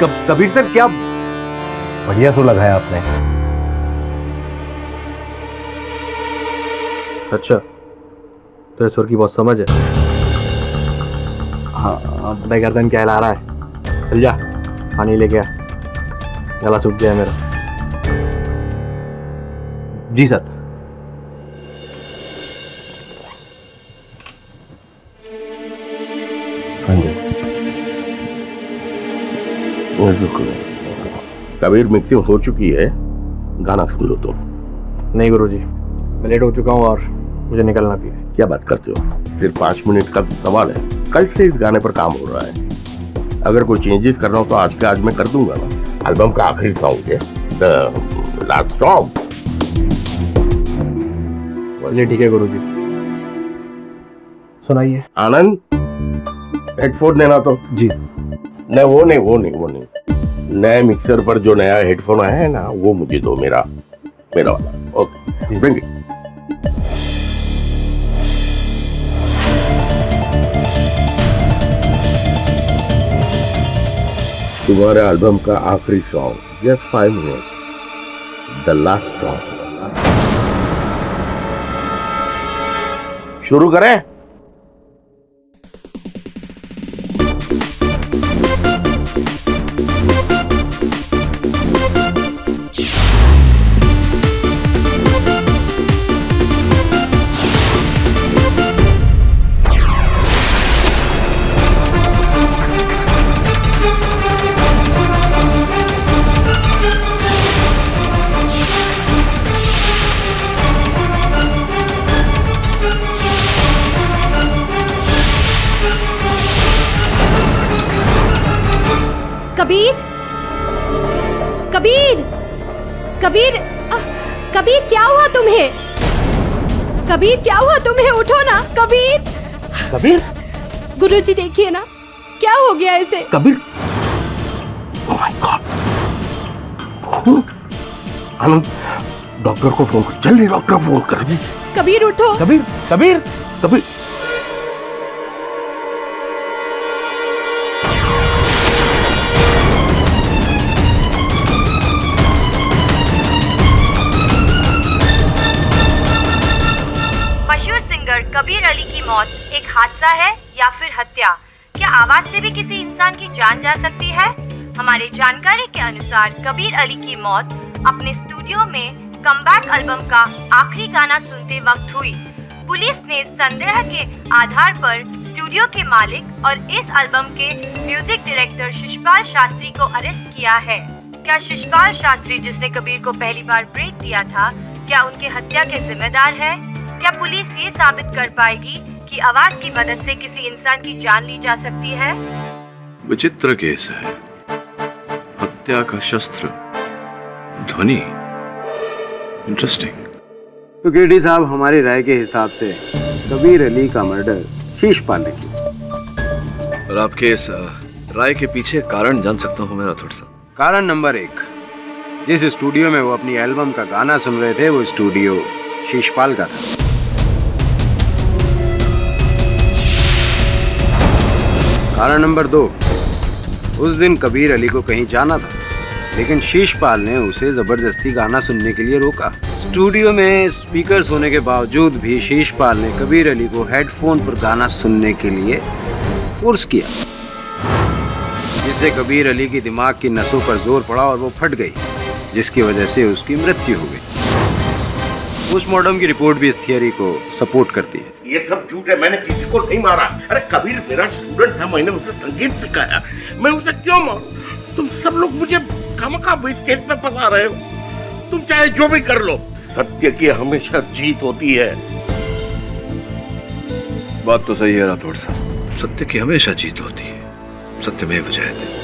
Kabir sir क्या बढ़िया सो लगाया आपने। अच्छा तो सुर की बहुत समझ है। हाँ भाई गर्दन क्या हिला रहा है, चल जा पानी लेके आ, गला सूख गया मेरा। जी सर। हाँ जी। कबीर मिक्सिंग हो चुकी है, गाना सुन लो तुम। नहीं गुरुजी, मैं लेट हो चुका हूँ और मुझे निकलना भी है। क्या बात करते हो, सिर्फ 5 मिनट का सवाल है। कल से इस गाने पर काम हो रहा है, अगर कोई चेंजेस करना हो तो आज के आज मैं कर दूंगा ना। एल्बम का आखिरी सॉन्ग है, द लास्ट सॉन्ग। चलिए ठीक है गुरुजी, सुनाइए। आनंद हेडफोन देना तो। जी। नहीं वो नहीं नए मिक्सर पर जो नया हेडफोन आया है ना, वो मुझे दो, मेरा वाला। Okay bring it. तुम्हारे एल्बम का आखिरी song, just 5 minute, the last song. शुरू करें? कबीर कबीर कबीर कबीर क्या हुआ तुम्हें? कबीर क्या हुआ तुम्हें? उठो ना कबीर। कबीर? गुरुजी देखिए ना क्या हो गया इसे। Kabir? Oh my God. Anand doctor को फोन कर, जल्दी डॉक्टर को फोन कर। कबीर उठो। कबीर कबीर कबीर मशहूर सिंगर कबीर अली की मौत एक हादसा है या फिर हत्या? क्या आवाज से भी किसी इंसान की जान जा सकती है? हमारे जानकारी के अनुसार कबीर अली की मौत अपने स्टूडियो में कमबैक एल्बम का आखिरी गाना सुनते वक्त हुई। पुलिस ने संदेह के आधार पर स्टूडियो के मालिक और इस एल्बम के म्यूजिक डायरेक्टर शिशपाल शास्त्री को अरेस्ट किया है। क्या शिशपाल शास्त्री, जिसने कबीर को पहली बार ब्रेक दिया था, क्या उनके हत्या के जिम्मेदार है? क्या पुलिस ये साबित कर पाएगी कि आवाज की मदद से किसी इंसान की जान ली जा सकती है? विचित्र केस है, हत्या का शस्त्र ध्वनि। इंटरेस्टिंग। तो केडी साहब, हमारी राय के हिसाब से कबीर अली का मर्डर शिशपाल ने किया। और आपके इस राय के पीछे कारण जान सकता हूँ मेरा थोड़ा सा? कारण नंबर 1, जिस स्टूडियो में वो अपनी एल्बम का गाना सुन रहे थे, वो स्टूडियो शिशपाल का था। कारण नंबर 2, उस दिन कबीर अली को कहीं जाना था, लेकिन शिशपाल ने उसे जबरदस्ती गाना सुनने के लिए रोका। स्टूडियो में स्पीकर्स होने के बावजूद भी शिशपाल ने कबीर अली को हेडफोन पर गाना सुनने के लिए फोर्स किया, जिससे कबीर अली की दिमाग की नसों पर जोर पड़ा और वो फट गई, जिसकी वजह से उसकी मृत्यु हो गई। पोस्टमार्टम की रिपोर्ट भी इस थियरी को सपोर्ट करती है। ये सब झूठ है, मैंने किसी को नहीं मारा। अरे कबीर मेरा स्टूडेंट है, मैंने उसे संगीत सिखाया, मैं उसे क्यों मारूं? तुम सब लोग मुझे खामखा इस केस में फंसा रहे हो। तुम चाहे जो भी कर लो, सत्य की हमेशा जीत होती है। बात तो सही है राठौड़ साहब, सत्य की हमेशा जीत होती है। सत्यमेव जयते।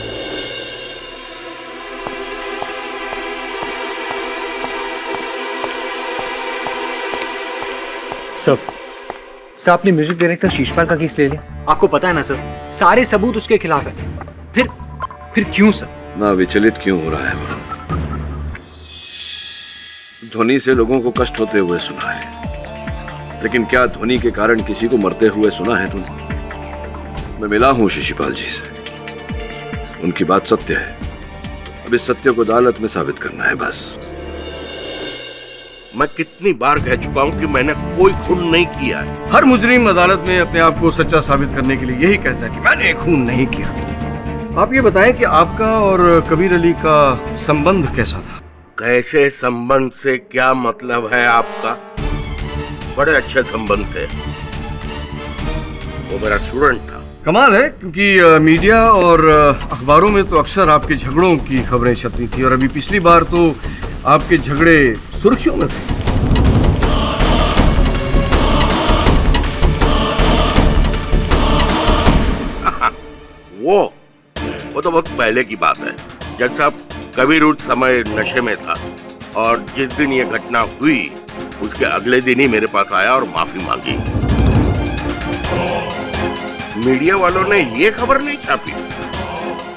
सर आपने म्यूजिक डायरेक्टर शिशपाल का केस ले लिया। आपको पता है ना सर, सारे सबूत उसके खिलाफ है। फिर क्यों सर? ना विचलित क्यों हो रहा है वरुण? ध्वनि से लोगों को कष्ट होते हुए सुना है, लेकिन क्या ध्वनि के कारण किसी को मरते हुए सुना है तुमने? मैं मिला हूं शिशपाल जी से, उनकी बात सत्य है। अब इस सत्य को अदालत में साबित करना है बस। मैं कितनी बार कह चुका हूं कि मैंने कोई खून नहीं किया है। हर मुजरिम अदालत में अपने आप को सच्चा साबित करने के लिए यही कहता है कि मैंने खून नहीं किया। आप ये बताएं कि आपका और कबीर अली का संबंध कैसा था? कैसे संबंध से क्या मतलब है आपका? बड़े अच्छे संबंध थे। वो मेरा स्टूडेंट था। कमाल है, क्योंकि मीडिया और अखबारों में तो अक्सर आपके झगड़ों की खबरें छपती थी और अभी पिछली बार तो आपके झगड़े सुर्खियों में थे। वो तो बहुत पहले की बात है, जब साहब कबीर उस समय नशे में था और जिस दिन ये घटना हुई उसके अगले दिन ही मेरे पास आया और माफी मांगी। मीडिया वालों ने ये खबर नहीं छापी,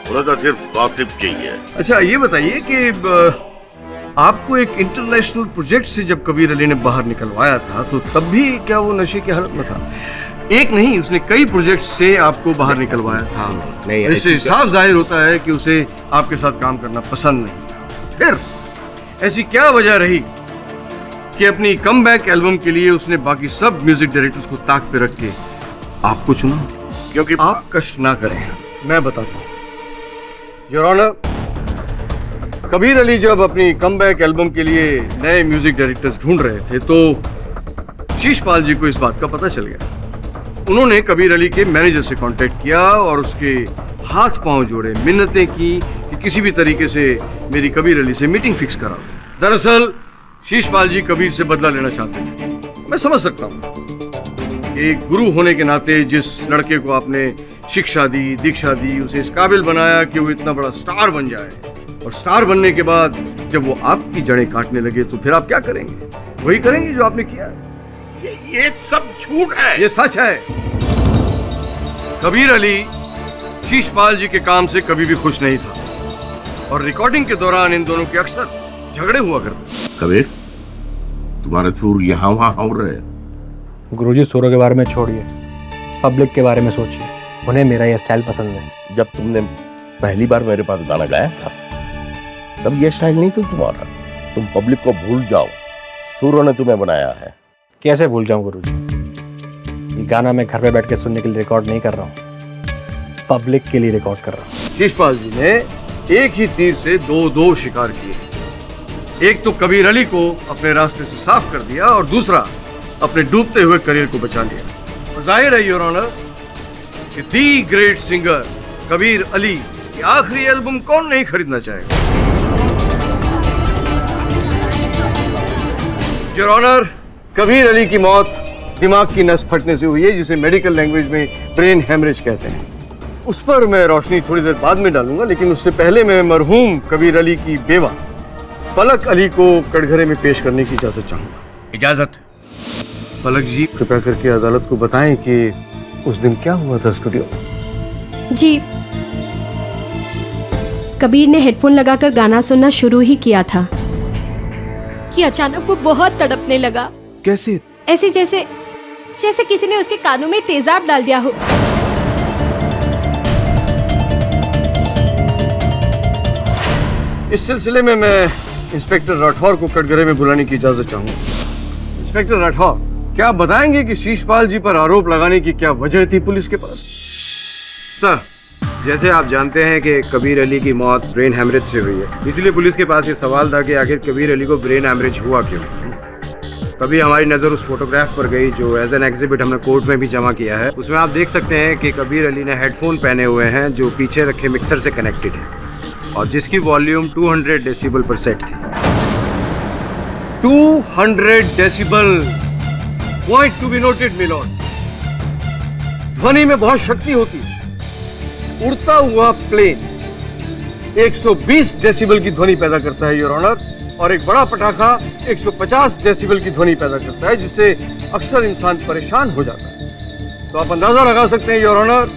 उन्हें तो सिर्फ गॉसिप चाहिए। अच्छा ये बताइए कि आपको एक इंटरनेशनल प्रोजेक्ट से जब कबीर अली ने बाहर निकलवाया था तो तब भी क्या वो नशे की हालत में था? एक नहीं, उसने कई प्रोजेक्ट से आपको बाहर निकलवाया था। नहीं, इससे साफ जाहिर होता है कि उसे आपके साथ काम करना पसंद नहीं। फिर ऐसी क्या वजह रही कि अपनी कमबैक एल्बम के लिए उसने बाकी सब म्यूजिक डायरेक्टर्स को ताक पे रख के आपको चुना? क्योंकि आप कष्ट ना करें, मैं बताता हूँ। योर ऑनर, कबीर अली जब अपनी कमबैक एल्बम के लिए नए म्यूजिक डायरेक्टर्स ढूंढ रहे थे तो शीशपाल जी को इस बात का पता चल गया। उन्होंने कबीर अली के मैनेजर से कांटेक्ट किया और उसके हाथ पांव जोड़े, मिन्नतें की कि किसी भी तरीके से मेरी कबीर अली से मीटिंग फिक्स करा। दरअसल शीशपाल जी कबीर से बदला लेना चाहते थे। मैं समझ सकता हूँ, एक गुरु होने के नाते जिस लड़के को आपने शिक्षा दी, दीक्षा दी, उसे इस काबिल बनाया कि वो इतना बड़ा स्टार बन जाए, और स्टार बनने के बाद जब वो आपकी जड़ें काटने लगे तो फिर आप क्या करेंगे? वही करेंगे जो आपने किया। ये सब झूठ है। ये सच है। कबीर अली शीशपाल जी के काम से कभी भी खुश नहीं था और रिकॉर्डिंग के दौरान इन दोनों के अक्सर झगड़े हुआ करते। कबीर, तुम्हारे सुर यहाँ वहाँ हो रहे हैं। गुरुजी, सुरों के बारे में छोड़िए, पब्लिक के बारे में सोचिए। उन्हें मेरा ये स्टाइल पसंद है। जब तुमने पहली बार मेरे पास गाना गाया था तब ये स्टाइल नहीं था तुम्हारा। तुम पब्लिक को भूल जाओ, सुरों ने तुम्हें बनाया है। कैसे भूल जाऊं गुरुजी? ये गाना मैं घर पे बैठ के सुनने के लिए रिकॉर्ड नहीं कर रहा हूँ, पब्लिक के लिए रिकॉर्ड कर रहा हूँ। शीशपाल जी ने एक ही तीर से दो शिकार किए। एक तो कबीर अली को अपने रास्ते से साफ कर दिया और दूसरा अपने डूबते हुए करियर को बचा लिया। और जाहिर है योर ऑनर कि the great singer Kabir Ali की आखिरी एल्बम कौन नहीं खरीदना चाहेगा? योर ऑनर, कबीर अली की मौत दिमाग की नस फटने से हुई है, जिसे मेडिकल लैंग्वेज में ब्रेन हेमरेज कहते हैं। उस पर मैं रोशनी थोड़ी देर बाद में डालूंगा, लेकिन उससे पहले मैं मरहूम कबीर अली की बेवा पलक अली को कटघरे में पेश करने की इजाजत चाहूंगा। इजाजत। पलक जी, कृपया करके अदालत को बताएं कि उस दिन क्या हुआ था स्टूडियो में। जी, कबीर ने हेडफोन लगाकर गाना सुनना शुरू ही किया था कि अचानक वो बहुत तड़पने लगा। कैसे? ऐसे जैसे किसी ने उसके कानों में तेजाब डाल दिया हो। इस सिलसिले में मैं इंस्पेक्टर राठौर को कटघरे में बुलाने की इजाजत चाहूंगा। इंस्पेक्टर राठौर, क्या आप बताएंगे कि शीशपाल जी पर आरोप लगाने की क्या वजह थी पुलिस के पास? सर, जैसे आप जानते हैं कि कबीर अली की मौत ब्रेन हेमरेज से हुई है, इसलिए पुलिस के पास ये सवाल था कि आखिर कबीर अली को ब्रेन हेमरेज हुआ क्यों। तभी हमारी नज़र उस फोटोग्राफ पर गई जो एज एन एग्जिबिट हमने कोर्ट में भी जमा किया है। उसमें आप देख सकते हैं कि कबीर अली ने हेडफोन पहने हुए हैं जो पीछे रखे मिक्सर से कनेक्टेड है और जिसकी वॉल्यूम 200 डेसिबल पर सेट थी। 200 decibel, point to be noted milord. ध्वनि में बहुत शक्ति होती है। उड़ता हुआ प्लेन 120 डेसिबल की ध्वनि पैदा करता है योर ऑनर, और एक बड़ा पटाखा 150 डेसिबल की ध्वनि पैदा करता है, जिससे अक्सर इंसान परेशान हो जाता है। तो आप अंदाजा लगा सकते हैं योर ऑनर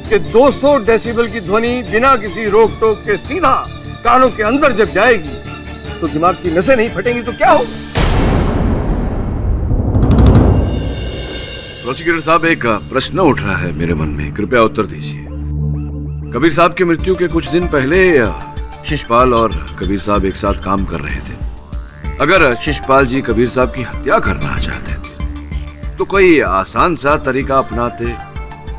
कि 200 डेसिबल की ध्वनि बिना किसी रोक टोक के सीधा कानों के अंदर जब जाएगी तो दिमाग की नसें नहीं फटेंगी तो क्या हो? प्रोसिक्यूटर साहब, एक प्रश्न उठ रहा है मेरे मन में, कृपया उत्तर दीजिए। कबीर साहब की मृत्यु के कुछ दिन पहले शिशपाल और कबीर साहब एक साथ काम कर रहे थे। अगर शिशपाल जी कबीर साहब की हत्या करना चाहते थे तो कोई आसान सा तरीका अपनाते,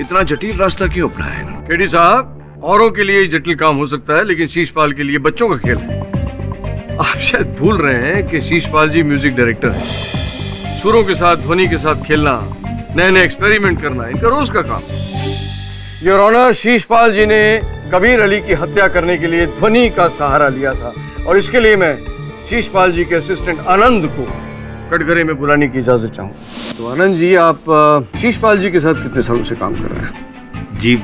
इतना जटिल रास्ता क्यों अपनाया? केडी साहब, औरों के लिए जटिल काम हो सकता है, लेकिन शीशपाल के लिए बच्चों का खेल है। आप शायद भूल रहे हैं कि शीशपाल जी म्यूजिक डायरेक्टर हैं। सुरों के साथ, ध्वनि के साथ खेलना, नए नए एक्सपेरिमेंट करना इनका रोज का काम। योर ऑनर, शीशपाल जी ने कबीर अली की हत्या करने के लिए ध्वनि का सहारा लिया था और इसके लिए मैं शीशपाल जी के असिस्टेंट आनंद को कटघरे में बुलाने की इजाजत चाहूँ। तो आनंद जी, आप शीशपाल जी के साथ कितने सालों से काम कर रहे हैं? जी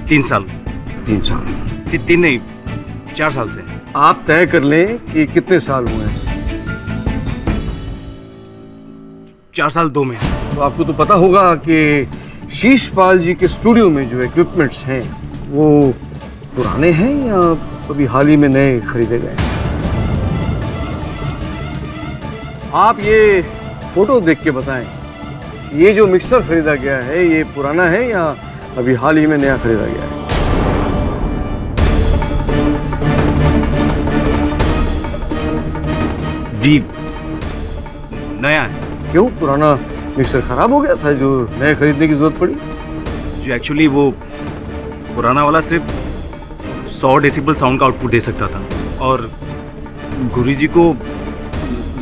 3 साल। 3 साल? 3 नहीं, 4 साल से। आप तय कर लें कि कितने साल हुए हैं। 4 साल 2 में। तो आपको तो पता होगा कि शीशपाल जी के स्टूडियो में जो इक्विपमेंट्स हैं वो पुराने हैं या अभी हाल ही में नए खरीदे गए हैं? आप ये फोटो देख के बताएं, ये जो मिक्सर खरीदा गया है ये पुराना है या अभी हाल ही में नया खरीदा गया है? जी नया है। क्यों, पुराना मिक्सर खराब हो गया था जो नए खरीदने की जरूरत पड़ी? जी एक्चुअली वो पुराना वाला सिर्फ 100 डेसिबल साउंड का आउटपुट दे सकता था और गुरुजी को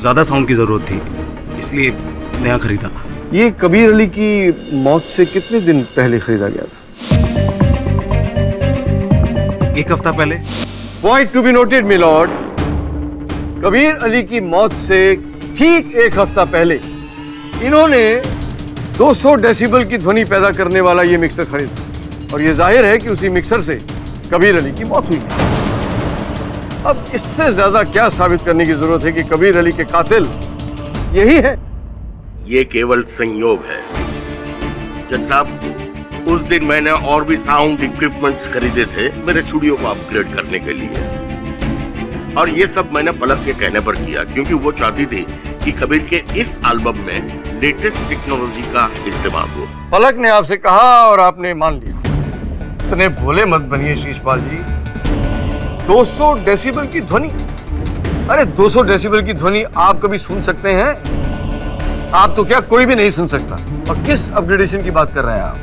ज़्यादा साउंड की ज़रूरत थी, इसलिए नया खरीदा। ये कबीर अली की मौत से कितने दिन पहले खरीदा गया था? 1 हफ्ता पहले। Point to be noted my Lord, Kabir Ali की मौत से ठीक 1 हफ्ता पहले इन्होंने 200 डेसिबल की ध्वनि पैदा करने वाला ये मिक्सर खरीदा और ये जाहिर है कि उसी मिक्सर से कबीर अली की मौत हुई। अब इससे ज्यादा क्या साबित करने की जरूरत है कि कबीर अली के कातिल यही है? ये केवल संयोग है जज साहब। उस दिन मैंने और भी साउंड इक्विपमेंट्स खरीदे थे मेरे स्टूडियो को अपग्रेड करने के लिए, और ये सब मैंने पलक के कहने पर किया क्योंकि वो चाहती थी कि कबीर के इस एल्बम में लेटेस्ट टेक्नोलॉजी का इस्तेमाल हो। पलक ने आपसे कहा और आपने मान लिया। इतने भोले मत बनिए शीशपाल जी। 200 डेसिबल की ध्वनि, अरे 200 डेसिबल की ध्वनि आप कभी सुन सकते हैं? आप तो क्या, कोई भी नहीं सुन सकता। और किस अपग्रेडेशन की बात कर रहे हैं आप?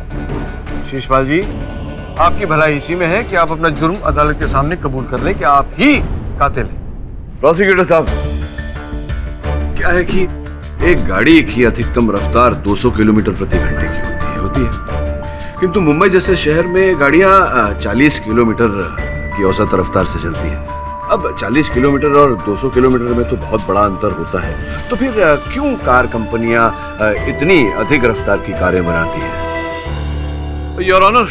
शीशपाल जी, आपकी भलाई इसी में है कि आप अपना जुर्म अदालत के सामने कबूल कर लें कि आप ही कातिल हैं। प्रोसिक्यूटर साहब, क्या है कि एक गाड़ी की अधिकतम रफ्तार 200 किलोमीटर प्रति घंटे की होती है, किंतु मुंबई जैसे शहर में गाड़ियां 40 किलोमीटर की औसत रफ्तार से चलती है। अब 40 किलोमीटर और 200 किलोमीटर में तो बहुत बड़ा अंतर होता है, तो फिर क्यों कार कंपनियां इतनी अधिक रफ्तार की कारें बनाती हैं? योर ऑनर,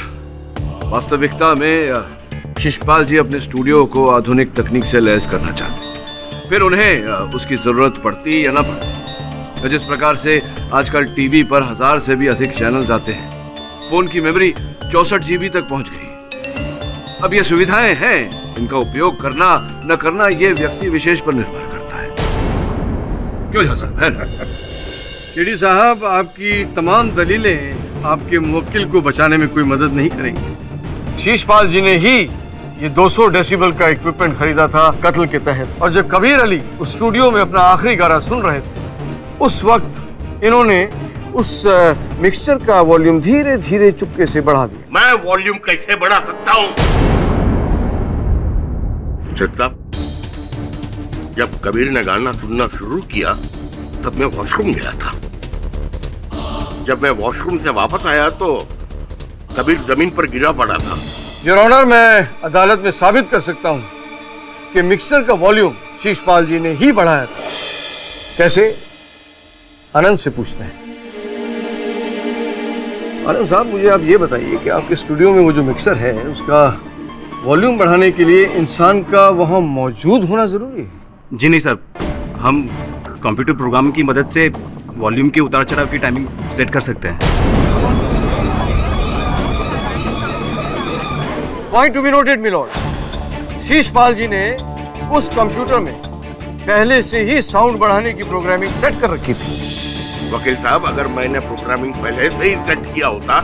वास्तविकता में शिशपाल जी अपने स्टूडियो को आधुनिक तकनीक से लैस करना चाहते हैं, फिर उन्हें उसकी जरूरत पड़ती या ना पड़ती। जिस प्रकार से आजकल टीवी पर 1000 से भी अधिक चैनल्स आते हैं, फोन की मेमोरी 64 GB तक पहुंच गई। अब ये सुविधाएं हैं, इनका उपयोग करना न करना ये व्यक्ति विशेष पर निर्भर करता है। क्यों साहब, है ना? केडी साहब, आपकी तमाम दलीलें आपके मुवक्किल को बचाने में कोई मदद नहीं करेंगी। शीशपाल जी ने ही ये 200 डेसिबल का इक्विपमेंट खरीदा था कत्ल के तहत, और जब कबीर अली उस स्टूडियो में अपना आखिरी गाना सुन रहे थे उस वक्त इन्होंने उस मिक्सचर का वॉल्यूम धीरे धीरे चुपके से बढ़ा दिया। मैं वॉल्यूम कैसे बढ़ा सकता हूँ? जज साहब, जब कबीर ने गाना सुनना शुरू किया तब मैं वॉशरूम गया था। जब मैं वॉशरूम से वापस आया तो कबीर जमीन पर गिरा पड़ा था। योर ऑनर, मैं अदालत में साबित कर सकता हूँ कि मिक्सर का वॉल्यूम शीशपाल जी ने ही बढ़ाया था। कैसे? आनंद से पूछते हैं। आनंद साहब, मुझे आप ये बताइए कि आपके स्टूडियो में वो जो मिक्सर है उसका वॉल्यूम बढ़ाने के लिए इंसान का वहां मौजूद होना जरूरी है? जी नहीं सर, हम कंप्यूटर प्रोग्राम की मदद से वॉल्यूम के उतार चढ़ाव की टाइमिंग सेट कर सकते हैं। Point to be noted my lord, Sheeshpal ji ने उस कंप्यूटर में पहले से ही साउंड बढ़ाने की प्रोग्रामिंग सेट कर रखी थी। वकील साहब, अगर मैंने प्रोग्रामिंग पहले से ही सेट किया होता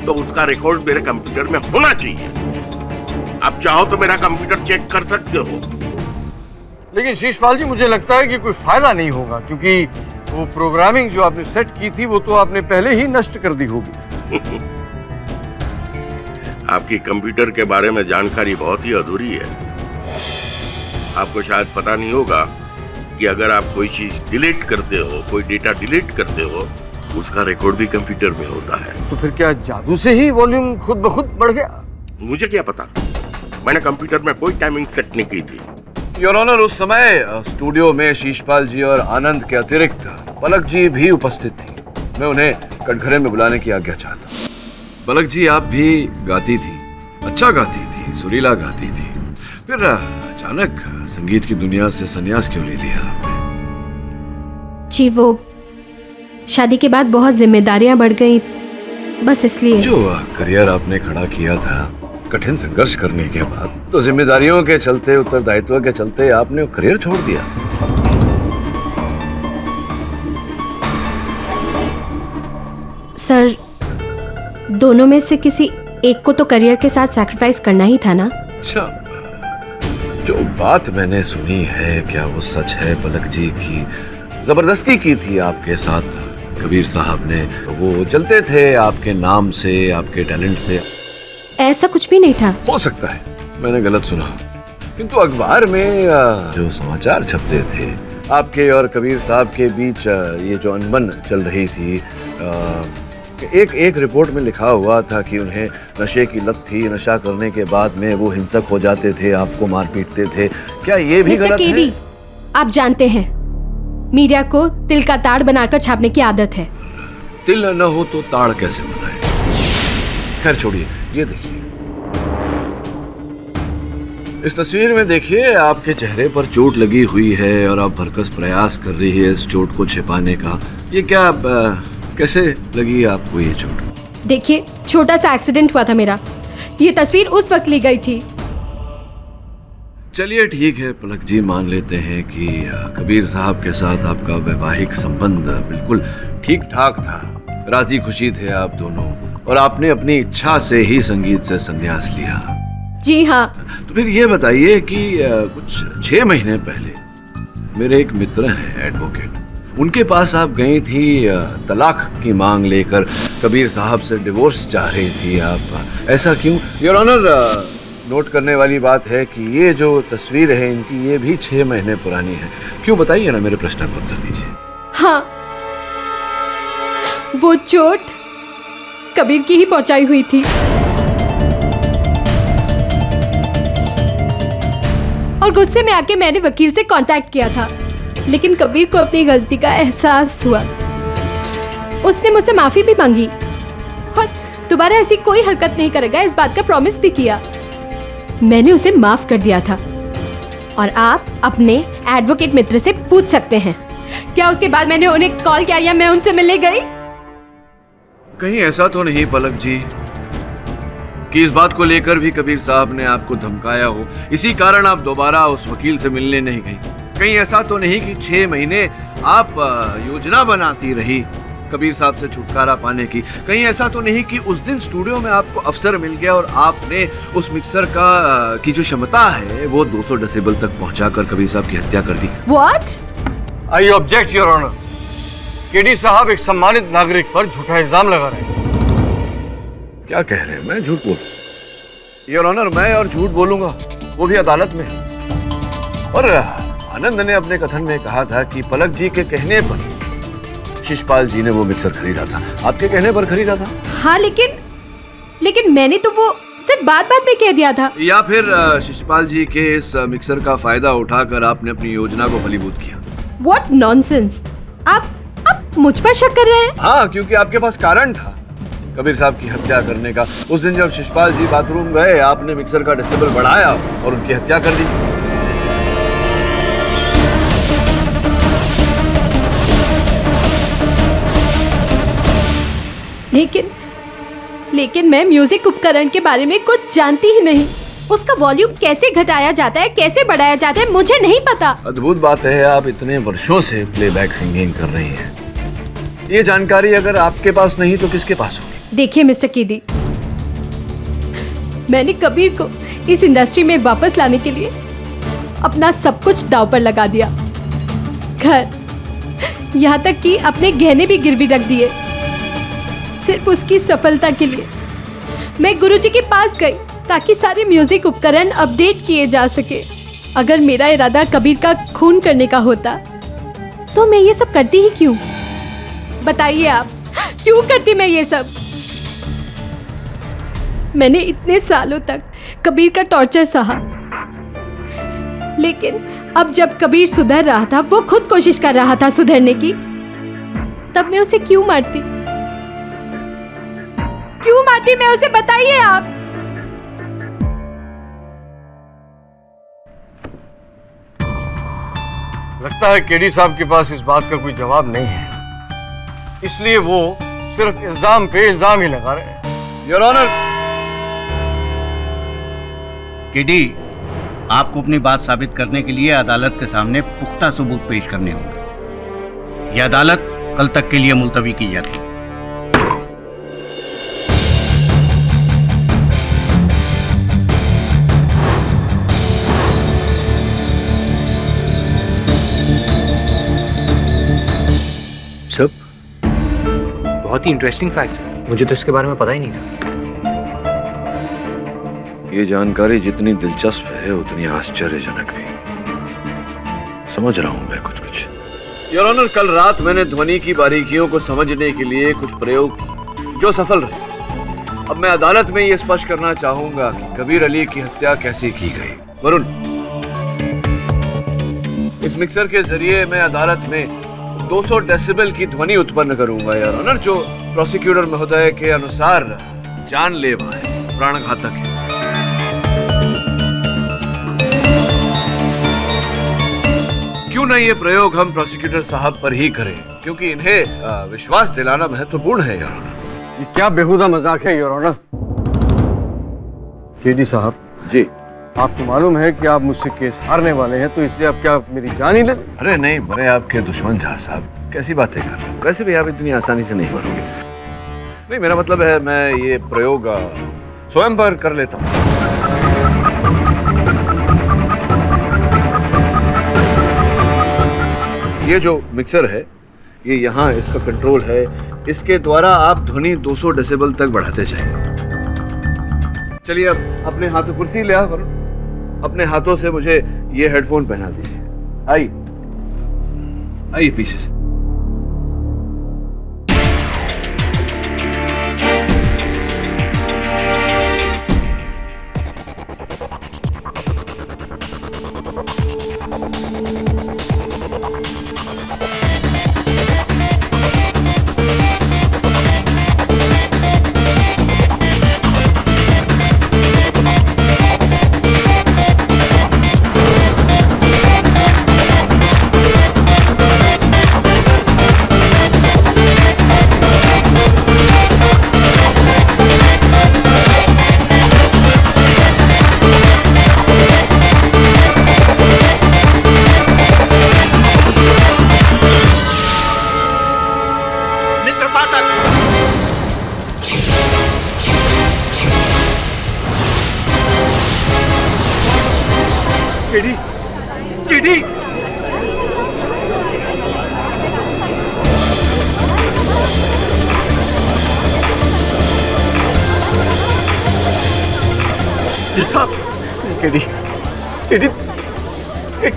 तो उसका रिकॉर्ड मेरे कंप्यूटर में होना चाहिए। आप चाहो तो मेरा कंप्यूटर चेक कर सकते हो। लेकिन शीशपाल जी, मुझे लगता है कि कोई फायदा नहीं होगा, क्योंकि वो प्रोग्रामिंग जो आपने सेट की थी वो तो आपने पहले ही नष्ट कर दी होगी। आपकी कंप्यूटर के बारे में जानकारी बहुत ही अधूरी है। आपको शायद पता नहीं होगा कि अगर आप कोई चीज डिलीट करते हो, कोई डेटा डिलीट करते हो, उसका रिकॉर्ड भी कंप्यूटर में होता है। तो फिर क्या जादू से ही वॉल्यूम खुद ब खुद बढ़ गया? मुझे क्या पता, मैंने कंप्यूटर में कोई टाइमिंग सेट नहीं की थी। योर ऑनर, उस समय स्टूडियो में शीशपाल जी और आनंद के अतिरिक्त पलक जी भी उपस्थित थी। मैं उन्हें कटघरे में बुलाने की आज्ञा चाहता। पलक जी, आप भी गाती थी, अच्छा गाती थी, सुरीला गाती थी, फिर अचानक संगीत की दुनिया से संन्यास क्यों ले लिया आपने? जी वो शादी के बाद बहुत जिम्मेदारियां बढ़ गई, बस इसलिए। जो करियर आपने खड़ा किया था कठिन संघर्ष करने के बाद, तो जिम्मेदारियों के चलते, उत्तरदायित्व के चलते आपने वो करियर छोड़ दिया। सर, दोनों में से किसी एक को तो करियर के साथ सैक्रिफाइस करना ही था ना। अच्छा, जो बात मैंने सुनी है, क्या वो सच है पलक जी की जबरदस्ती की थी आपके साथ कबीर साहब ने? वो चलते थे आपके नाम से, आपके टैलेंट से? ऐसा कुछ भी नहीं था। हो सकता है मैंने गलत सुना, किंतु अखबार में जो समाचार छपते थे आपके और कबीर साहब के बीच, ये जो अनबन चल रही थी, एक रिपोर्ट में लिखा हुआ था कि उन्हें नशे की लत थी, नशा करने के बाद में वो हिंसक हो जाते थे, आपको मार पीटते थे। क्या ये भी गलत है? आप जानते हैं मीडिया को तिल का ताड़ बनाकर छापने की आदत है। तिल न हो तो ताड़ कैसे बनाए? खैर छोड़िए, ये देखिए इस तस्वीर में, देखिए आपके चेहरे पर चोट लगी हुई है और आप भरकस प्रयास कर रही है इस चोट को छिपाने का। ये क्या, कैसे लगी आपको ये चोट? देखिए, छोटा सा एक्सीडेंट हुआ था मेरा, ये तस्वीर उस वक्त ली गई थी। चलिए ठीक है पलक जी, मान लेते हैं कि कबीर साहब के साथ आपका वैवाहिक संबंध बिल्कुल ठीक ठाक था, राजी खुशी थे आप दोनों, और आपने अपनी इच्छा से ही संगीत से संन्यास लिया। जी हाँ। तो फिर ये बताइए कि कुछ 6 महीने पहले मेरे एक मित्र हैं एडवोकेट, उनके पास आप गई थी तलाक की मांग लेकर, कबीर साहब से डिवोर्स चाह रही थी आप, ऐसा क्यों? योर ऑनर, नोट करने वाली बात है कि ये जो तस्वीर है इनकी, ये भी 6 महीने पुरानी है। क्यों, बताइए ना, मेरे प्रश्न का उत्तर दीजिए। हाँ, वो चोट कबीर की ही पहुंचाई हुई थी, और गुस्से में आके मैंने वकील से कांटेक्ट किया था, लेकिन कबीर को अपनी गलती का एहसास हुआ। उसने मुझसे माफी भी मांगी और दोबारा ऐसी कोई हरकत नहीं करेगा, इस बात का प्रॉमिस भी किया। मैंने उसे माफ कर दिया था, और आप अपने एडवोकेट मित्र से पूछ सकते हैं क्या उसके बाद मैंने उन्हें कॉल किया या मैं उनसे मिलने गई। कहीं ऐसा तो नहीं पलक जी कि इस बात को लेकर भी कबीर साहब ने आपको धमकाया हो, इसी कारण आप दोबारा उस वकील से मिलने नहीं गई? कहीं ऐसा तो नहीं कि 6 महीने आप योजना बनाती रही कबीर साहब से छुटकारा पाने की? कहीं ऐसा तो नहीं कि उस दिन स्टूडियो में आपको अवसर मिल गया और आपने उस मिक्सर की जो क्षमता है वो 200 डेसिबल तक पहुंचाकर कबीर साहब की हत्या कर दी? What? I object your honour. KD साहब एक सम्मानित नागरिक पर झूठा इल्जाम लगा रहे हैं। क्या कह रहे हैं? मैं झूठ बोल? योर ऑनर, मैं और झूठ बोलूंगा, वो भी अदालत में? और आनंद ने अपने कथन में कहा था कि पलक जी के कहने पर शिशपाल जी ने वो मिक्सर खरीदा था, आपके कहने पर खरीदा था? हाँ, लेकिन मैंने तो वो सिर्फ बात में कह दिया था। या फिर शिशपाल जी के इस मिक्सर का फायदा उठाकर आपने अपनी योजना को फलीभूत किया? What nonsense! आप मुझ पर शक कर रहे हैं? हाँ, क्योंकि आपके पास कारण था कबीर साहब की हत्या करने का। उस दिन जब शिशपाल जी बाथरूम गए, आपने मिक्सर का डेसिबल बढ़ाया और उनकी हत्या कर दी। लेकिन मैं म्यूजिक उपकरण के बारे में कुछ जानती ही नहीं। उसका वॉल्यूम कैसे घटाया जाता है, कैसे बढ़ाया जाता है, मुझे नहीं पता। अद्भुत बात है, आप इतने वर्षों से प्लेबैक सिंगिंग कर रही हैं। ये जानकारी अगर आपके पास नहीं तो किसके पास होगी? देखिए मिस्टर कीदी, मैंने कबीर को इस इंडस्ट्री में वापस लाने के लिए अपना सब कुछ दांव पर लगा दिया। घर, यहाँ तक कि अपने गहने भी गिरवी रख दिए सिर्फ उसकी सफलता के लिए। मैं गुरुजी के पास गई ताकि सारे म्यूजिक उपकरण अपडेट किए जा सके। अगर मेरा इरादा कबीर का खून करने का होता तो मैं ये सब करती ही क्यों? बताइए आप, क्यों करती मैं ये सब? मैंने इतने सालों तक कबीर का टॉर्चर सहा, लेकिन अब जब कबीर सुधर रहा था, वो खुद कोशिश कर रहा था सुधरने की, तब मैं उसे क्यों मारती? क्यों मारती मैं उसे? बताइए आप। लगता है केडी साहब के पास इस बात का कोई जवाब नहीं है, इसलिए वो सिर्फ इल्जाम पे इल्जाम ही लगा रहे हैं। Your honour. केडी, आपको अपनी बात साबित करने के लिए अदालत के सामने पुख्ता सबूत पेश करने होंगे। यह अदालत कल तक के लिए मुलतवी की जाती है। सब बहुत ही इंटरेस्टिंग फैक्ट्स हैं, मुझे तो इसके बारे में पता ही नहीं था। ये जानकारी जितनी दिलचस्प है उतनी आश्चर्यजनक भी। समझ रहा हूं मैं कुछ कुछ। योर ऑनर, कल रात मैंने ध्वनि की बारीकियों को समझने के लिए कुछ प्रयोग किए जो सफल रहे। अब मैं अदालत में ये स्पष्ट करना चाहूंगा कि कबीर अली की हत्या कैसे की गई। वरुण, इस मिक्सर के जरिए मैं अदालत में 200 डेसिबल की ध्वनि उत्पन्न करूंगा योर ऑनर, जो प्रोसिक्यूटर महोदय के अनुसार जानलेवा है, प्राणघातक है। क्यों ना ये प्रयोग हम प्रोसिक्यूटर साहब पर ही करें, क्योंकि इन्हें विश्वास दिलाना महत्वपूर्ण है योर ऑनर। ये क्या बेहुदा मजाक है योर ऑनर? केडी साहब जी, आपको मालूम है कि आप मुझसे केस हारने वाले हैं, तो इसलिए आप क्या मेरी जान ही ले? अरे नहीं, बड़े आपके दुश्मन जहाँ साहब, कैसी बातें कर रहे हैं? वैसे भी आप इतनी आसानी से नहीं मरोगे। नहीं, मेरा मतलब है मैं ये प्रयोग स्वयं पर कर लेता हूँ। ये जो मिक्सर है, ये यहाँ इसका कंट्रोल है, इसके द्वारा आप ध्वनि 200 डेसिबल तक बढ़ाते जाएं। चलिए अब अपने हाथों, कुर्सी ले आओ वरुण, अपने हाथों से मुझे ये हेडफोन पहना दीजिए। आइए पीछे से।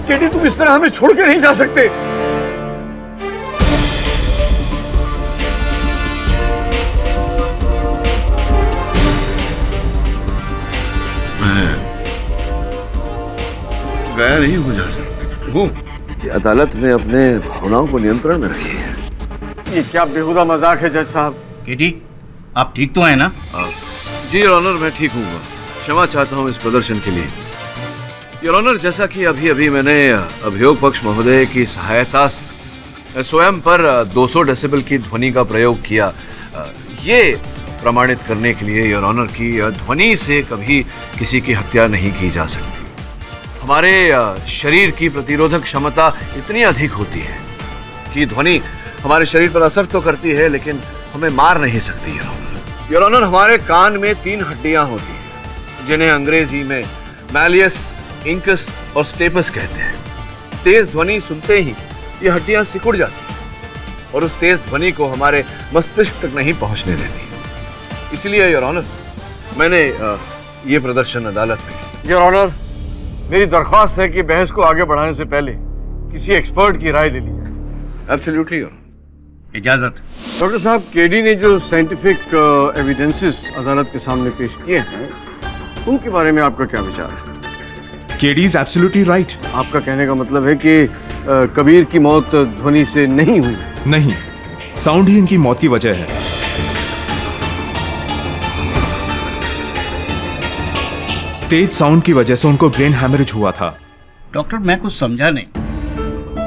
केडी, तुम इस तरह हमें छोड़ के नहीं जा सकते। मैं गया नहीं हो जा सकता हूँ। अदालत में अपने भावनाओं को नियंत्रण में रखिए। ये क्या बेहुदा मजाक है जज साहब? केडी, आप ठीक तो हैं ना? जी योर ऑनर, मैं ठीक हूँ। क्षमा चाहता हूँ इस प्रदर्शन के लिए। योर ऑनर, जैसा कि अभी अभी मैंने अभियोग पक्ष महोदय की सहायता से स्वयं पर 200 डेसिबल की ध्वनि का प्रयोग किया, ये प्रमाणित करने के लिए योर ऑनर की ध्वनि से कभी किसी की हत्या नहीं की जा सकती। हमारे शरीर की प्रतिरोधक क्षमता इतनी अधिक होती है कि ध्वनि हमारे शरीर पर असर तो करती है, लेकिन हमें मार नहीं सकती। योर ऑनर, हमारे कान में 3 हड्डियां होती हैं, जिन्हें अंग्रेजी में मैलियस, इंकस और स्टेपस कहते हैं। तेज ध्वनि सुनते ही ये हड्डियां सिकुड़ जाती हैं और उस तेज ध्वनि को हमारे मस्तिष्क तक नहीं पहुंचने देती। इसलिए योर ऑनर, मैंने ये प्रदर्शन अदालत में किया। योर ऑनर, मेरी दरख्वास्त है कि बहस को आगे बढ़ाने से पहले किसी एक्सपर्ट की राय ले ली जाए। Absolutely your. इजाजत। डॉक्टर साहब, केडी ने जो साइंटिफिक एविडेंसेस अदालत के सामने पेश किए हैं, उनके बारे में आपका क्या विचार है? KD is absolutely right. आपका कहने का मतलब है कि कबीर की मौत ध्वनि से नहीं हुई? नहीं, साउंड ही इनकी मौत की वजह है। तेज साउंड की वजह से उनको ब्रेन हैमरेज हुआ था। डॉक्टर, मैं कुछ समझा नहीं।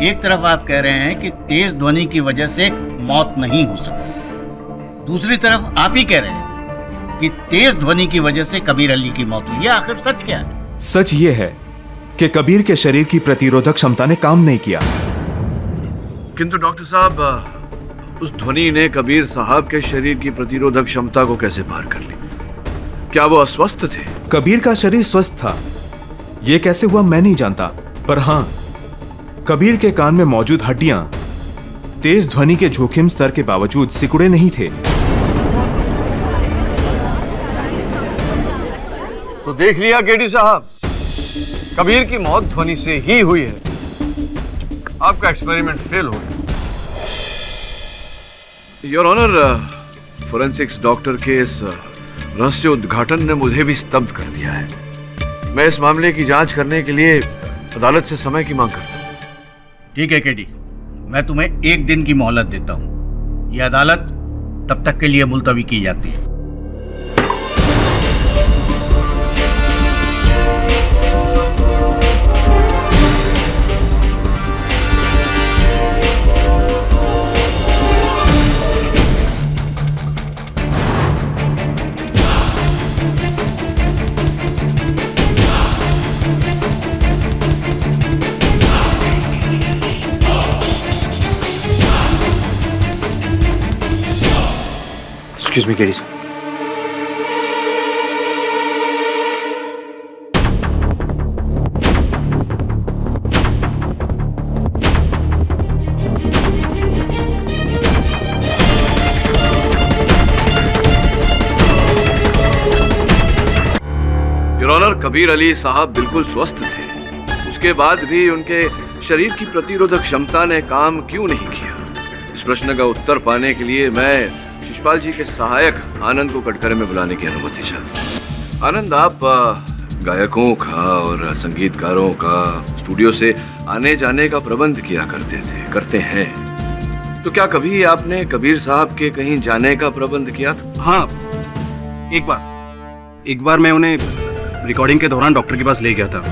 एक तरफ आप कह रहे हैं कि तेज ध्वनि की वजह से मौत नहीं हो सकती, दूसरी तरफ आप ही कह रहे हैं कि तेज ध्वनि की वजह से कबीर अली की मौत हुई। आखिर सच क्या है? सच ये है कि कबीर के शरीर की प्रतिरोधक क्षमता ने काम नहीं किया। किंतु डॉक्टर साहब, उस ध्वनि ने कबीर साहब के शरीर की प्रतिरोधक क्षमता को कैसे पार कर ली? क्या वो अस्वस्थ थे? कबीर का शरीर स्वस्थ था, यह कैसे हुआ मैं नहीं जानता, पर हां, कबीर के कान में मौजूद हड्डियां तेज ध्वनि के जोखिम स्तर के बावजूद सिकुड़े नहीं थे। तो देख लिया केडी साहब, कबीर की मौत ध्वनि से ही हुई है। आपका एक्सपेरिमेंट फेल हो गया। योर ऑनर, फोरेंसिक्स डॉक्टर के इस रहस्य उद्घाटन ने मुझे भी स्तब्ध कर दिया है। मैं इस मामले की जांच करने के लिए अदालत से समय की मांग करता हूं। ठीक है केडी, मैं तुम्हें 1 दिन की मोहलत देता हूं। यह अदालत तब तक के लिए मुलतवी की जाती है। Excuse me, Katie. Your honour, Kabir Ali साहब बिल्कुल स्वस्थ थे। उसके बाद भी उनके शरीर की प्रतिरोधक क्षमता ने काम क्यों नहीं किया? इस प्रश्न का उत्तर पाने के लिए मैं शिशपाल जी के सहायक आनंद को कटघरे में बुलाने की अनुमति चाहता हूं। आनंद, आप गायकों का और संगीतकारों का स्टूडियो से आने जाने का प्रबंध किया करते हैं, तो क्या कभी आपने कबीर साहब के कहीं जाने का प्रबंध किया था? हाँ, एक बार मैं उन्हें रिकॉर्डिंग के दौरान डॉक्टर के पास ले गया था,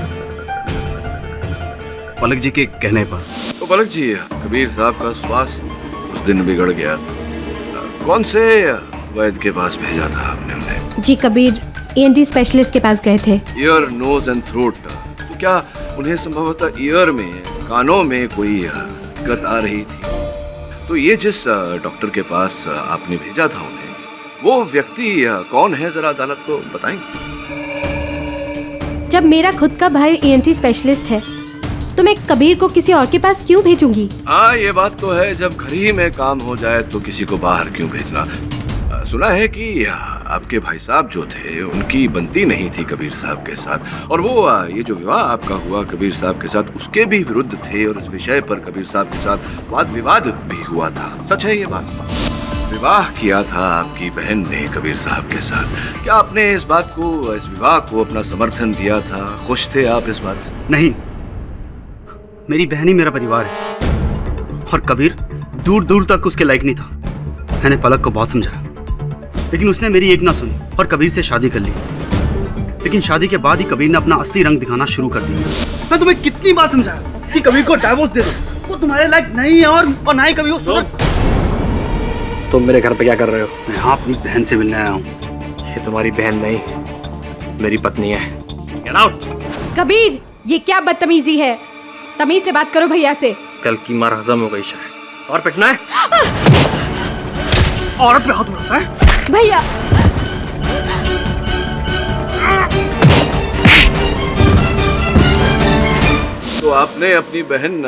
पलक जी के कहने पर। तो पलक जी, कबीर साहब का स्वास्थ्य उस दिन बिगड़ गया। कौन से वैद्य के पास भेजा था आपने उन्हें? जी, कबीर ENT स्पेशलिस्ट के पास गए थे। Ear, nose and throat. तो क्या उन्हें संभवतः ईयर में, कानों में कोई दिक्कत आ रही थी? तो ये जिस डॉक्टर के पास आपने भेजा था उन्हें, वो व्यक्ति कौन है, जरा अदालत को बताएंगे? जब मेरा खुद का भाई ENT स्पेशलिस्ट है, तो मैं कबीर को किसी और के पास क्यों भेजूंगी? हाँ, ये बात तो है। जब घर ही में काम हो जाए तो किसी को बाहर क्यों भेजना? सुना है कि आपके भाई साहब जो थे, उनकी बनती नहीं थी कबीर साहब के साथ, और वो ये जो विवाह आपका हुआ कबीर साहब के साथ, उसके भी विरुद्ध थे, और इस विषय पर कबीर साहब के साथ वाद विवाद भी हुआ था। सच है ये बात? विवाह किया था आपकी बहन ने कबीर साहब के साथ। क्या आपने इस विवाह को अपना समर्थन दिया था? खुश थे आप इस बात से? नहीं, मेरी बहन ही मेरा परिवार है, और कबीर दूर दूर तक उसके लायक नहीं था। मैंने पलक को बहुत समझाया, लेकिन उसने मेरी एक ना सुनी और कबीर से शादी कर ली। लेकिन शादी के बाद ही कबीर ने अपना असली रंग दिखाना शुरू कर दिया। मैं तुम्हें कितनी बार समझाया कि कबीर को डाइवोर्स दे दो, वो तुम्हारे लायक नहीं है, और ना ही कभी वो। तुम मेरे घर पे क्या कर रहे हो? मैं यहाँ अपनी बहन से मिलने आया हूँ। ये तुम्हारी बहन नहीं, मेरी पत्नी है। Get out. कबीर, ये क्या बदतमीजी है? तमीज से बात करो भैया से। कल की मार हजम हो गई शायद। और पिटना है? औरत पे हाथ उठाता है भैया। तो आपने अपनी बहन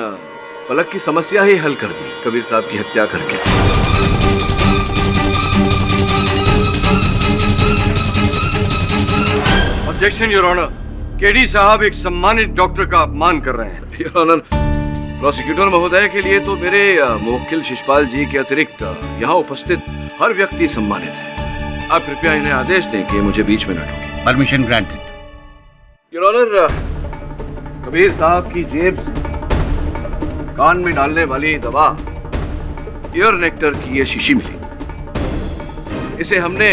पलक की समस्या ही हल कर दी कबीर साहब की हत्या करके। ऑब्जेक्शन योर ऑनर, केडी साहब एक सम्मानित डॉक्टर का अपमान कर रहे हैं। योर ऑनर, प्रोसिक्यूटर महोदय के लिए तो मेरे मुवक्किल शिशपाल जी के अतिरिक्त यहाँ उपस्थित हर व्यक्ति सम्मानित है। आप कृपया इन्हें आदेश दें कि मुझे बीच में न टोकें। Permission granted. Your honour, Kabir साहब की जेब से कान में डालने वाली दवा ईयर नेक्टर की ये शीशी मिली। इसे हमने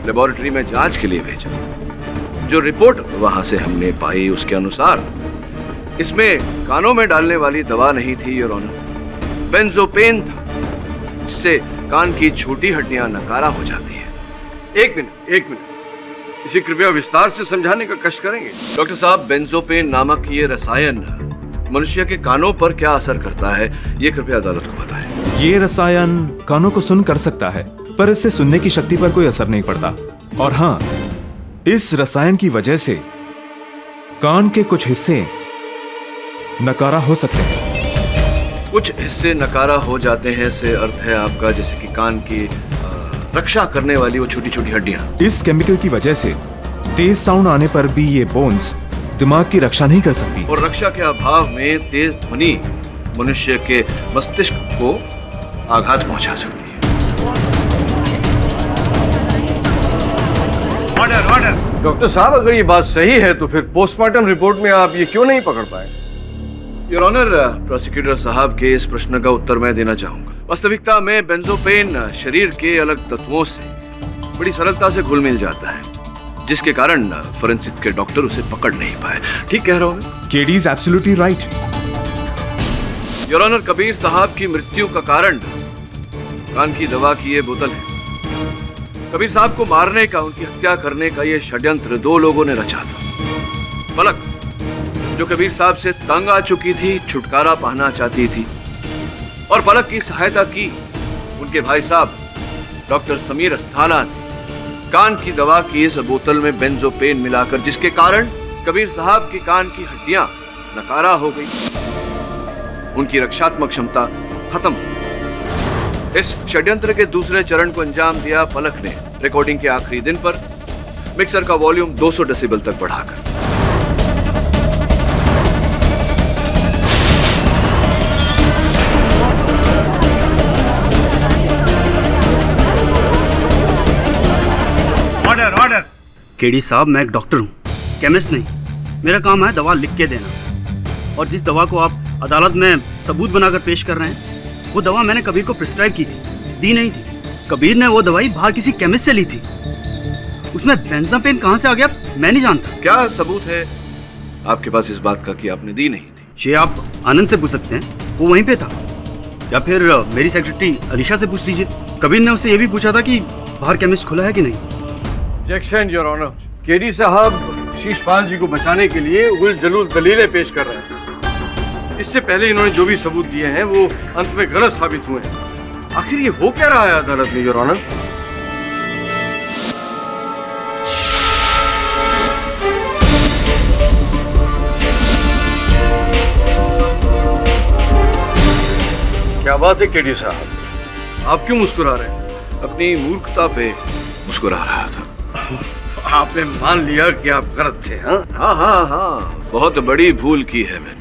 लेबोरेटरी में जांच के लिए भेजा। जो रिपोर्ट वहां से हमने पाई उसके अनुसार इसमें कानों में डालने वाली दवा नहीं थी योर ऑनर, बेंजोपेन था। इससे कान की छोटी हड्डियां नकारा हो जाती है। एक मिनट, इसे कृपया विस्तार से समझाने का कष्ट करेंगे। डॉक्टर साहब, बेंजोपेन नामक ये रसायन मनुष्य के कानों पर क्या असर करता है, ये कृपया अदालत को बताएं। ये रसायन कानों को सुन कर सकता है, पर इससे सुनने की शक्ति पर कोई असर नहीं पड़ता। और हाँ, इस रसायन की वजह से कान के कुछ हिस्से नकारा हो सकते हैं। कुछ हिस्से नकारा हो जाते हैं से अर्थ है आपका जैसे कि कान की रक्षा करने वाली वो छोटी छोटी हड्डियां। इस केमिकल की वजह से तेज साउंड आने पर भी ये बोन्स दिमाग की रक्षा नहीं कर सकती, और रक्षा के अभाव में तेज ध्वनि मनुष्य के मस्तिष्क को आघात पहुंचा सकती है। ऑर्डर। डॉक्टर साहब, अगर ये बात सही है तो फिर पोस्टमार्टम रिपोर्ट में आप ये क्यों नहीं पकड़ पाए? योर ऑनर, प्रोसिक्यूटर साहब के इस प्रश्न का उत्तर मैं देना चाहूंगा। वास्तविकता में बेंजोपेन शरीर के अलग तत्वों से बड़ी सरलता से घुल मिल जाता है, जिसके कारण फोरेंसिक के डॉक्टर उसे पकड़ नहीं पाए। ठीक कह रहा हूं? KD is absolutely right. Your honour, Kabir साहब की मृत्यु का कारण कान की दवा की ये बोतल है। कबीर साहब को मारने का, उनकी हत्या करने का ये षड्यंत्र दो लोगों ने रचा था। पलक, जो कबीर साहब से तंग आ चुकी थी, छुटकारा पाना चाहती थी, और पलक की सहायता की उनके भाई साहब डॉक्टर समीर अस्थाना ने कान की दवा की इस बोतल में बेंजोपेन मिलाकर, जिसके कारण कबीर साहब की कान की हड्डियां नकारा हो गई, उनकी रक्षात्मक क्षमता खत्म। इस षड्यंत्र के दूसरे चरण को अंजाम दिया पलक ने रिकॉर्डिंग के आखिरी दिन पर मिक्सर का वॉल्यूम 200 डेसिबल तक बढ़ाकर। ऑर्डर। केडी साहब, मैं एक डॉक्टर हूँ, केमिस्ट नहीं। मेरा काम है दवा लिख के देना, और जिस दवा को आप अदालत में सबूत बनाकर पेश कर रहे हैं, वो दवा मैंने कबीर को प्रिस्क्राइब की थी, दी नहीं थी। कबीर ने वो दवाई बाहर किसी केमिस्ट से ली थी। उसमें बेंजापेन कहाँ से आ गया मैं नहीं जानता। क्या सबूत है आपके पास इस बात का कि आपने दी नहीं थी? ये आप आनंद से पूछ सकते हैं, वो वहीं पे था, या फिर मेरी सेक्रेटरी अलीशा से पूछ लीजिए। कबीर ने उससे ये भी पूछा था कि बाहर केमिस्ट खुला है कि नहीं। ऑब्जेक्शन योर ऑनर, केडी साहब शीशपाल जी को बचाने के लिए उल जलूल दलीलें पेश कर रहे हैं। इससे पहले इन्होंने जो भी सबूत दिए हैं वो अंत में गलत साबित हुए हैं। आखिर ये हो क्या रहा है अदालत में योर ऑनर? क्या बात है केडी साहब, आप क्यों मुस्कुरा रहे हैं? अपनी मूर्खता पे मुस्कुरा रहा था। आपने मान लिया कि आप गलत थे? हाँ, बहुत बड़ी भूल की है मैंने।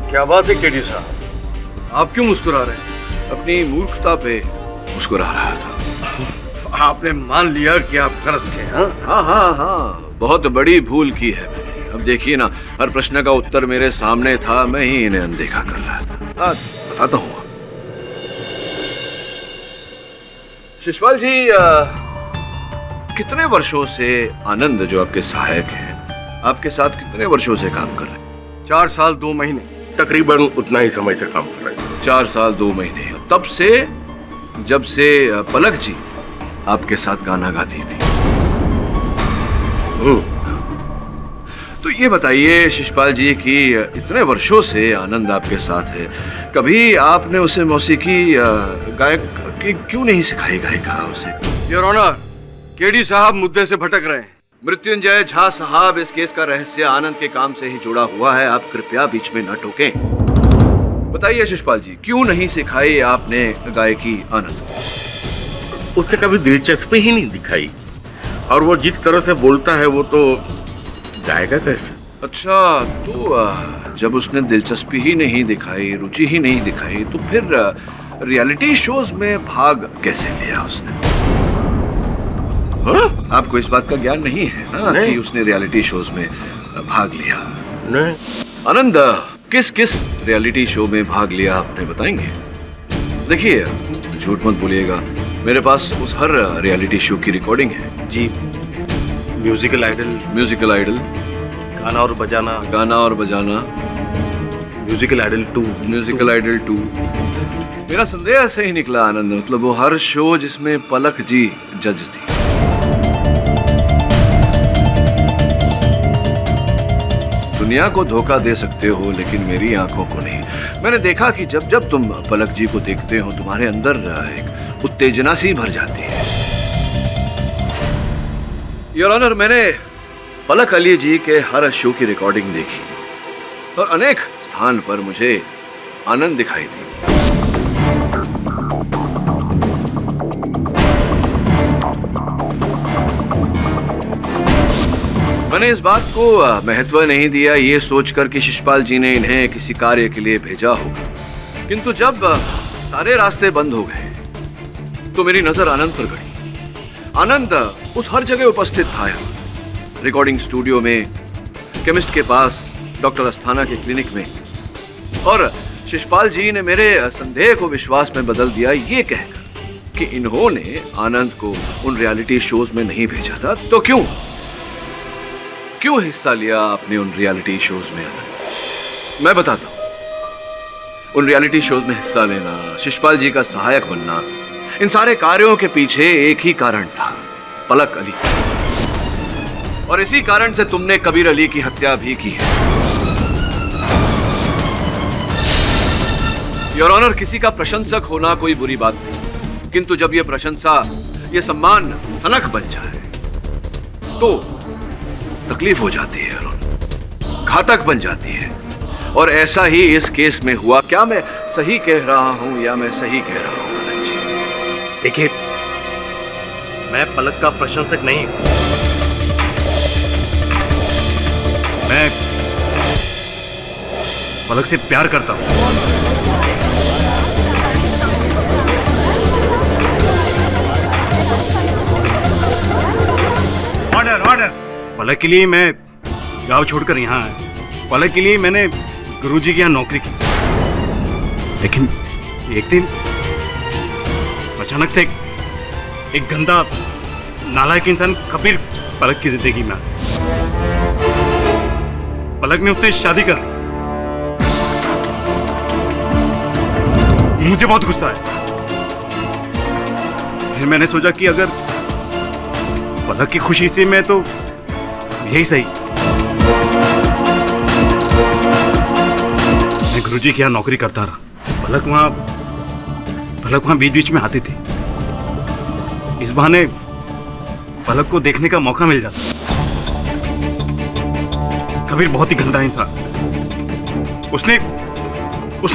क्या बात है केडी साहब, आप क्यों मुस्कुरा रहे हैं? अपनी मूर्खता पे मुस्कुरा रहा था। आपने मान लिया कि आप गलत थे? हाँ, बहुत बड़ी भूल की है मैंने। अब देखिए ना, हर प्रश्न का उत्तर मेरे सामने था, मैं ही इन्हें अनदेखा कर रहा था। बताता हूँ। शिशपाल जी, कितने वर्षों से आनंद जो आपके सहायक हैं, आपके साथ कितने वर्षों से काम कर रहे हैं? 4 साल 2 महीने। तकरीबन उतना ही समय से काम कर रहे हैं। 4 साल 2 महीने। तब से जब से पलक जी आपके साथ गाना गाती थी। तो ये बताइए शिशपाल जी कि इतने वर्षों से आनंद आपके साथ है, कभी आपने उसे मौसीकी गायक की क्यों नहीं सिखाई, गायिका उसे? योर ऑनर, केडी साहब मुद्दे से भटक रहे हैं। मृत्युंजय झा साहब, इस केस का रहस्य आनंद के काम से ही जुड़ा हुआ है, आप कृपया बीच में न टोकें। बताइए शिशपाल जी, क्यों नहीं सिखाई आपने गायकी आनंद? उसे कभी दिलचस्पी ही नहीं दिखाई, और वो जिस तरह से बोलता है वो तो गाएगा कैसे? अच्छा, तो जब उसने दिलचस्पी ही नहीं दिखाई, रुचि ही नहीं दिखाई, तो फिर रियलिटी शोज में भाग कैसे लिया उसने? हाँ? आपको इस बात का ज्ञान नहीं है ना कि उसने रियलिटी शोज में भाग लिया? नहीं। आनंद, किस किस रियलिटी शो में भाग लिया आपने, बताएंगे? देखिए, झूठ मत बोलिएगा, मेरे पास उस हर रियलिटी शो की रिकॉर्डिंग है। जी, म्यूजिकल आइडल, गाना और बजाना, म्यूजिकल आइडल 2। मेरा संदेह ऐसे ही निकला आनंद, मतलब वो हर शो जिसमें पलक जी जज थी। दुनिया को धोखा दे सकते हो लेकिन मेरी आंखों को नहीं। मैंने देखा कि जब जब तुम पलक जी को देखते हो तुम्हारे अंदर एक उत्तेजना सी भर जाती है। योर ऑनर, मैंने पलक अली जी के हर शो की रिकॉर्डिंग देखी और अनेक स्थान पर मुझे आनंद दिखाई दी। मैंने इस बात को महत्व नहीं दिया ये सोचकर कि शिशपाल जी ने इन्हें किसी कार्य के लिए भेजा होगा, किंतु जब सारे रास्ते बंद हो गए तो मेरी नजर आनंद पर गई। आनंद उस हर जगह उपस्थित था, रिकॉर्डिंग स्टूडियो में, केमिस्ट के पास, डॉक्टर अस्थाना के क्लिनिक में, और शिशपाल जी ने मेरे संदेह को विश्वास में बदल दिया ये कहकर कि इन्होंने आनंद को उन रियलिटी शोज में नहीं भेजा था। तो क्यों हिस्सा लिया आपने उन रियलिटी शोज में? मैं बताता हूं। उन रियलिटी शोज में हिस्सा लेना, शिशपाल जी का सहायक बनना, इन सारे कार्यों के पीछे एक ही कारण था, पलक अली। और इसी कारण से तुमने कबीर अली की हत्या भी की है। योर ऑनर, किसी का प्रशंसक होना कोई बुरी बात नहीं, किंतु जब यह प्रशंसा, यह सम्मान सनक बन जाए तो तकलीफ हो जाती है, घातक बन जाती है। और ऐसा ही इस केस में हुआ। क्या मैं सही कह रहा हूं या मैं सही कह रहा हूं? देखिए, मैं पलक का प्रशंसक नहीं हूं, मैं पलक से प्यार करता हूं। ऑर्डर। पलक के लिए मैं गांव छोड़कर यहाँ आया। पलक के लिए मैंने गुरुजी के यहाँ नौकरी की, लेकिन एक दिन अचानक से एक गंदा नालायक इंसान कबीर पलक की जिंदगी में आया। पलक ने उससे शादी कर ली। मुझे बहुत गुस्सा है। फिर मैंने सोचा कि अगर पलक की खुशी से मैं तो यही सही। मैं गुरुजी के यहाँ नौकरी करता रहा। पलक वहां बीच बीच में आती थी। इस बहाने पलक को देखने का मौका मिल जाता। कबीर बहुत ही गंदा इंसान। उसने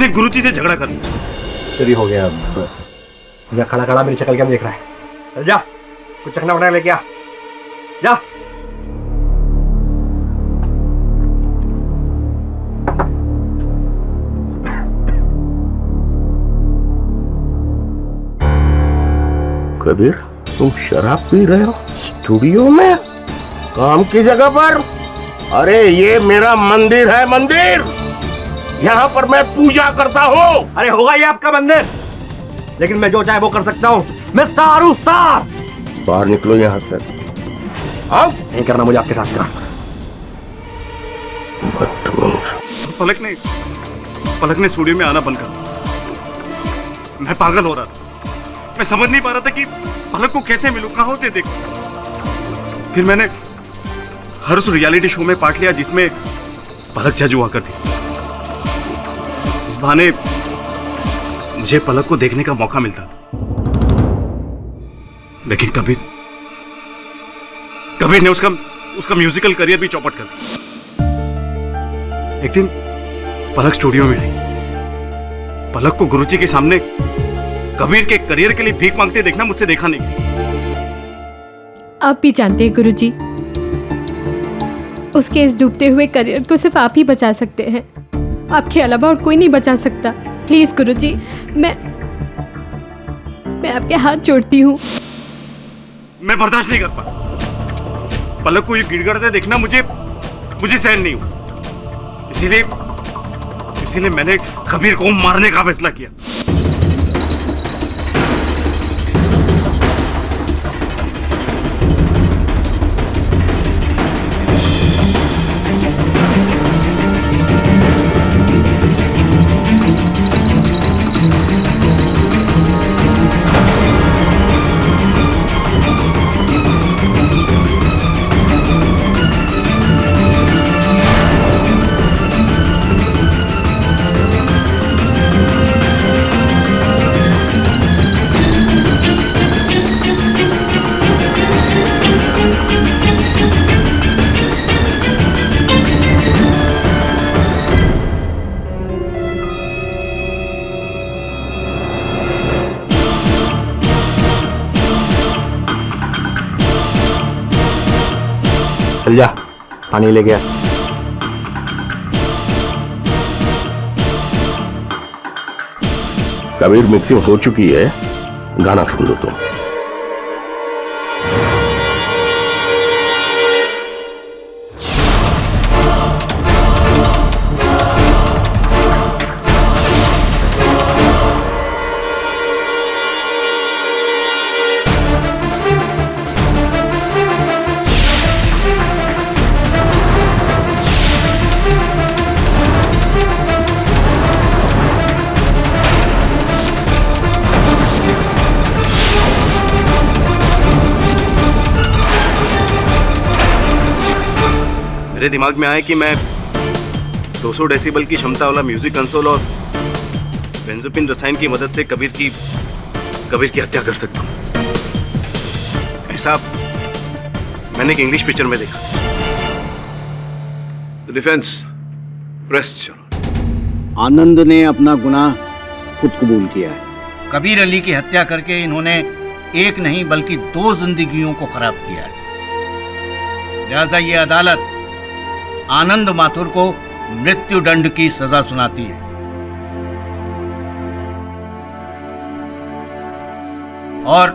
गुरुजी से झगड़ा कर लिया। चली हो गया। अब खड़ा खड़ा मेरी शक्ल क्या देख रहा है? चल जा, कुछ चखना बना लेके आ, जा। कबीर, तुम शराब पी रहे हो स्टूडियो में, काम की जगह पर? अरे ये मेरा मंदिर है, मंदिर। यहाँ पर मैं पूजा करता हूँ। अरे होगा ये आपका मंदिर, लेकिन मैं जो चाहे वो कर सकता हूँ। मैं स्टार हूँ, स्टार। बाहर निकलो यहाँ से। आओ। नहीं करना मुझे आपके साथ काम। पलक ने स्टूडियो में आना बंद कर दिया। मैं पागल हो रहा था। मैं समझ नहीं पा रहा था कि पलक को कैसे मिलूं, कहां से देखूं। फिर मैंने हर उस रियलिटी शो में पार्ट लिया जिसमें पलक जज हुआ करती। इस बहाने मुझे पलक को देखने का मौका मिलता था। लेकिन कबीर ने उसका म्यूजिकल करियर भी चौपट कर दिया। एक दिन पलक स्टूडियो में आई। पलक को गुरुजी के सामने कबीर के करियर के लिए भीख मांगते देखना मुझसे देखा नहीं। आप भी जानते हैं गुरुजी, उसके इस डूबते हुए करियर को सिर्फ आप ही बचा सकते हैं। आपके अलावा और कोई नहीं बचा सकता। प्लीज गुरुजी, मैं आपके हाथ जोड़ती हूँ। मैं बर्दाश्त नहीं कर पा। पलक को ये गिड़गड़ाते देखना मुझे सहन नहीं हुआ। इसीलिए मैंने कबीर को मारने का फैसला किया। चल जा, पानी ले गया। कबीर मिक्सिंग हो चुकी है, गाना सुन लो तुम। मेरे दिमाग में आया कि मैं 200 डेसिबल की क्षमता वाला म्यूजिक कंसोल और बेंजोपिन रसायन की मदद से कबीर की हत्या कर सकता हूं। ऐसा मैंने एक इंग्लिश पिक्चर में देखा। डिफेंस प्रेस चलो। आनंद ने अपना गुनाह खुद कबूल किया है। कबीर अली की हत्या करके इन्होंने एक नहीं बल्कि 2 जिंदगियों को खराब किया है। लिहाजा ये अदालत आनंद माथुर को मृत्यु दंड की सजा सुनाती है। और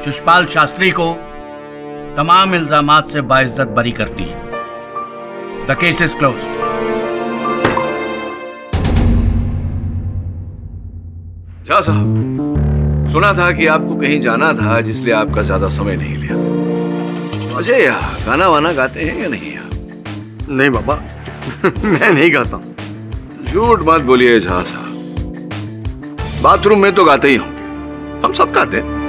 शिषपाल शास्त्री को तमाम इल्जामात से बाइज्जत बरी करती है। The case is close. Jha साहब, सुना था कि आपको कहीं जाना था, जिसलिए आपका ज्यादा समय नहीं लिया। अजय, गाना वाना गाते हैं या नहीं? नहीं बाबा, मैं नहीं गाता। झूठ मत बोलिए झा साहब, बाथरूम में तो गाते ही हूं, हम सब गाते हैं।